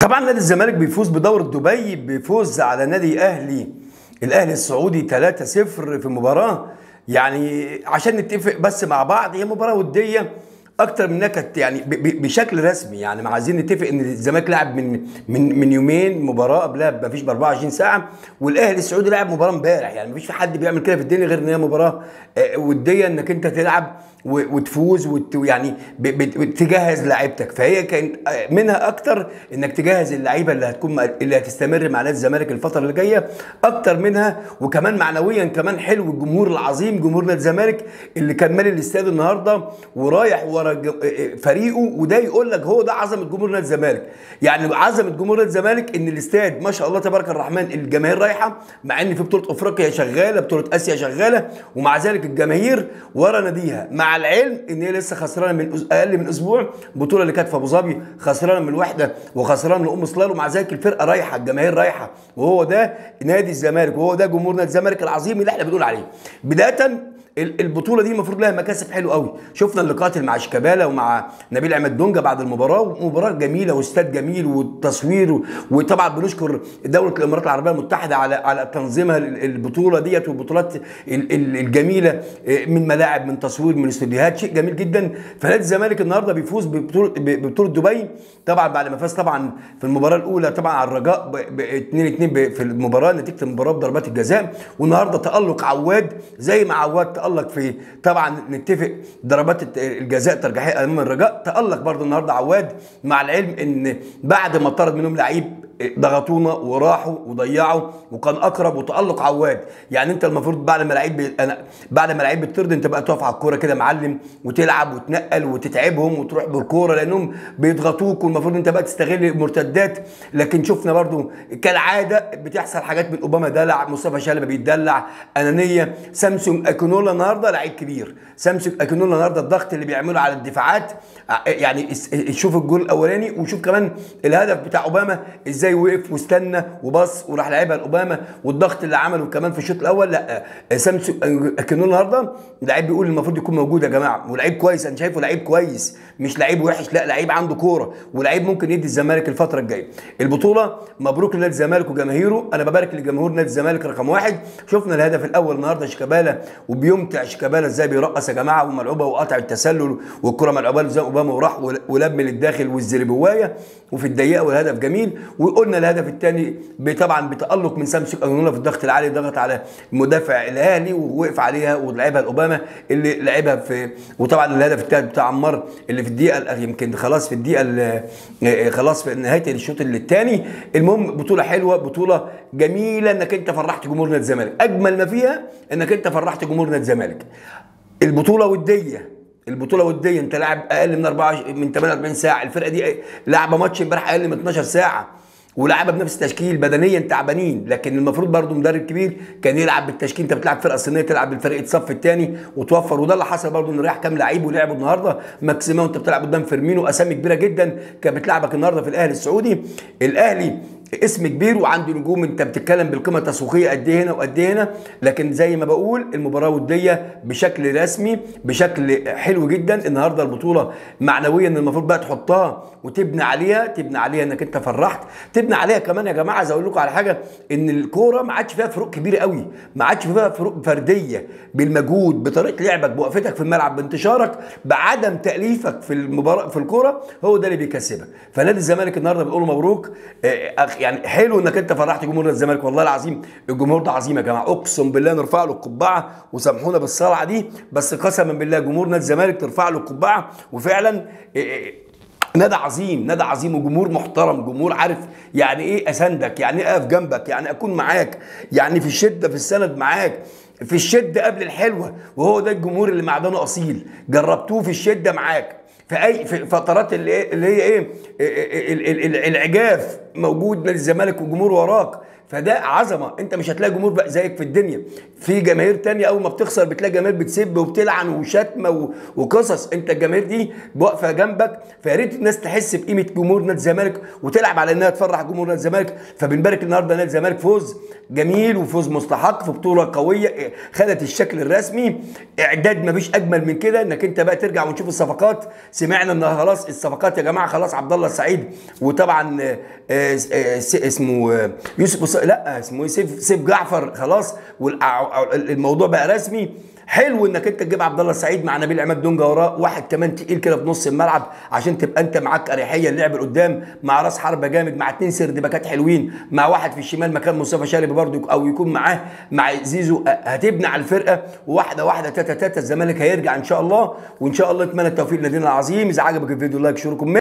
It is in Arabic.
طبعا نادي الزمالك بيفوز بدورة دبي بفوز على نادي الاهلي السعودي 3-0 في مباراة. يعني عشان نتفق بس مع بعض، هي مباراة ودية اكتر من كانت يعني بشكل رسمي. يعني ما عايزين نتفق ان الزمالك لعب من يومين مباراة قبلها ما فيش ب 24 ساعة، والاهلي السعودي لعب مباراة امبارح. يعني ما فيش حد بيعمل كده في الدنيا غير ان هي مباراة ودية، انك انت تلعب وتفوز يعني تجهز لعيبتك. فهي كانت منها اكتر انك تجهز اللعيبه اللي هتستمر مع نادي الزمالك الفتره اللي جايه اكتر منها. وكمان معنويا كمان حلو الجمهور العظيم، جمهور نادي الزمالك اللي كان مالي الاستاد النهارده ورايح ورا فريقه. وده يقول لك هو ده عظمه جمهور نادي الزمالك. يعني عظمه جمهور نادي الزمالك ان الاستاد ما شاء الله تبارك الرحمن الجماهير رايحه، مع ان في بطوله افريقيا شغاله، بطوله اسيا شغاله، ومع ذلك الجماهير ورا ناديها، مع العلم ان هي لسه خسرانه من اقل من اسبوع البطوله اللي كانت في ابو ظبي، خسرانه من الوحده وخسرانه من ام سلال، ومع ذلك الفرقه رايحه، الجماهير رايحه. وهو ده نادي الزمالك، وهو ده جمهور نادي الزمالك العظيم اللي احنا بنقول عليه. بدايه البطوله دي المفروض لها مكاسب حلوه قوي. شفنا اللقاءات اللي مع شيكابالا ومع نبيل عماد دونجا بعد المباراه، مباراه جميله واستاد جميل والتصوير. وطبعا بنشكر دوله الامارات العربيه المتحده على تنظيمها البطوله ديت، والبطولات الجميله من ملاعب، من تصوير، من استوديوهات، شيء جميل جدا. فنادي الزمالك النهارده بيفوز ببطوله دبي، طبعا بعد ما فاز طبعا في المباراه الاولى طبعا على الرجاء 2-2 في المباراه، نتيجه المباراه بضربات الجزاء. والنهارده تالق عواد زي ما عواد تالق في، طبعا نتفق، ضربات الجزاء ترجيحيه امام الرجاء، تالق برضه النهارده عواد، مع العلم ان بعد ما طرد منهم لعيب ضغطونا وراحوا وضيعوا وكان اقرب، وتالق عواد. يعني انت المفروض بعد ما لعيب بتطرد انت بقى تقف على الكوره كده معلم، وتلعب وتنقل وتتعبهم وتروح بالكوره لانهم بيضغطوك، والمفروض انت بقى تستغل المرتدات. لكن شفنا برضو كالعاده بتحصل حاجات من اوباما دلع، مصطفى شلبي بيدلع، انانيه. سامسونج اكينولا النهارده لعيب كبير، سامسونج اكينولا النهارده الضغط اللي بيعمله على الدفاعات. يعني شوف الجول الاولاني، وشوف كمان الهدف بتاع اوباما ازاي وقف واستنى وبص وراح لعبها لاوباما، والضغط اللي عمله كمان في الشوط الاول. لا، سامسونج اكينولا النهارده لعيب بيقول المفروض يكون موجود يا جماعه، ولعيب كويس. انا شايفه لعيب كويس، مش لعيب وحش، لا لعيب عنده كوره، ولعيب ممكن يدي الزمالك الفتره الجايه. البطوله مبروك لنادي الزمالك وجماهيره، انا ببارك لجمهور نادي الزمالك رقم واحد. شفنا الهدف الاول النهارده شيكابالا، وبيمتع شيكابالا ازاي بيرقص يا جماعه، وملعوبه وقطع التسلل، والكره ملعوبه له زي اوباما وراح ولم للداخل والزلبوايه، وفي الدقيقه والهدف جميل. وقلنا الهدف الثاني طبعا بتالق من سامسونج اكينولا في الضغط العالي، ضغط على مدافع الاهلي ووقف عليها ولعبها لاوباما اللي لعبها في. وطبعا الهدف الثالث بتاع عمار اللي في الدقيقه يمكن خلاص في الدقيقه خلاص في نهايه الشوط الثاني. المهم بطوله حلوه، بطوله جميله، انك انت فرحت جمهور نادي الزمالك. اجمل ما فيها انك انت فرحت جمهور نادي الزمالك. البطوله وديه، انت لاعب اقل من 48 ساعه. الفرقه دي لعبه ماتش امبارح اقل من 12 ساعه، ولعبه بنفس التشكيل، بدنيا تعبانين. لكن المفروض برضو مدرب كبير كان يلعب بالتشكيل. انت بتلعب فرقه صينيه، تلعب بالفريق الصف الثاني وتوفر. وده اللي حصل برضو، ان رايح كام لعيب ولعبوا النهارده ماكسيمو، وانت بتلعب قدام فيرمينو، اسامي كبيره جدا كانت بتلعبك النهارده في الاهلي السعودي. الاهلي اسم كبير وعنده نجوم، انت بتتكلم بالقيمه التسويقيه قد ايه هنا وقد ايه هنا. لكن زي ما بقول المباراه وديه بشكل رسمي، بشكل حلو جدا. النهارده البطوله معنويا المفروض بقى تحطها وتبني عليها، انك انت فرحت، تبني عليها كمان يا جماعه. عايز اقول لكم على حاجه، ان الكوره ما عادش فيها فروق كبيره قوي، ما عادش فيها فروق فرديه، بالمجهود، بطريقه لعبك، بوقفتك في الملعب، بانتشارك، بعدم تاليفك في المباراه في الكوره، هو ده اللي بيكسبك. فنادي الزمالك النهارده بنقول مبروك. يعني حلو انك انت فرحت جمهور نادي الزمالك، والله العظيم الجمهور ده عظيم يا جماعه، اقسم بالله نرفع له القبعه، وسامحونا بالصلعه دي، بس قسما بالله جمهور نادي الزمالك ترفع له القبعه. وفعلا نادي عظيم، نادي عظيم، وجمهور محترم، جمهور عارف يعني ايه اساندك، يعني ايه اقف جنبك، يعني اكون معاك، يعني في الشده في السند معاك، في الشده قبل الحلوه. وهو ده الجمهور اللي معدنه اصيل، جربتوه في الشده معاك في فترات اللي هي ايه العجاف موجود نادي الزمالك والجمهور وراك، فده عظمه. انت مش هتلاقي جمهور بقى زيك في الدنيا. في جماهير تانية اول ما بتخسر بتلاقي جماهير بتسب وبتلعن وشتمه وقصص، انت الجماهير دي واقفه جنبك. فيا ريت الناس تحس بقيمه جمهور نادي الزمالك وتلعب على انها تفرح جمهور نادي الزمالك. فبنبارك النهارده نادي الزمالك فوز جميل وفوز مستحق في بطوله قويه خدت الشكل الرسمي. اعداد مفيش اجمل من كده، انك انت بقى ترجع ونشوف الصفقات. سمعنا ان خلاص الصفقات يا جماعه، خلاص عبد الله السعيد، وطبعا اسمه يوسف، لا اسمه سيف جعفر، خلاص والموضوع بقى رسمي. حلو انك انت تجيب عبد الله السعيد مع نبيل عماد دونجا وراه، واحد كمان تقيل كده في نص الملعب عشان تبقى انت معاك اريحيه اللعب قدام، مع راس حربه جامد، مع 2 سرد باكات حلوين، مع واحد في الشمال مكان مصطفى شلبي برده، او يكون معاه مع زيزو. هتبني على الفرقه وواحده واحده تاتا تاتا. الزمالك هيرجع ان شاء الله، وان شاء الله نتمنى التوفيق لنادينا العظيم. اذا عجبك الفيديو لايك، شير، كومنت.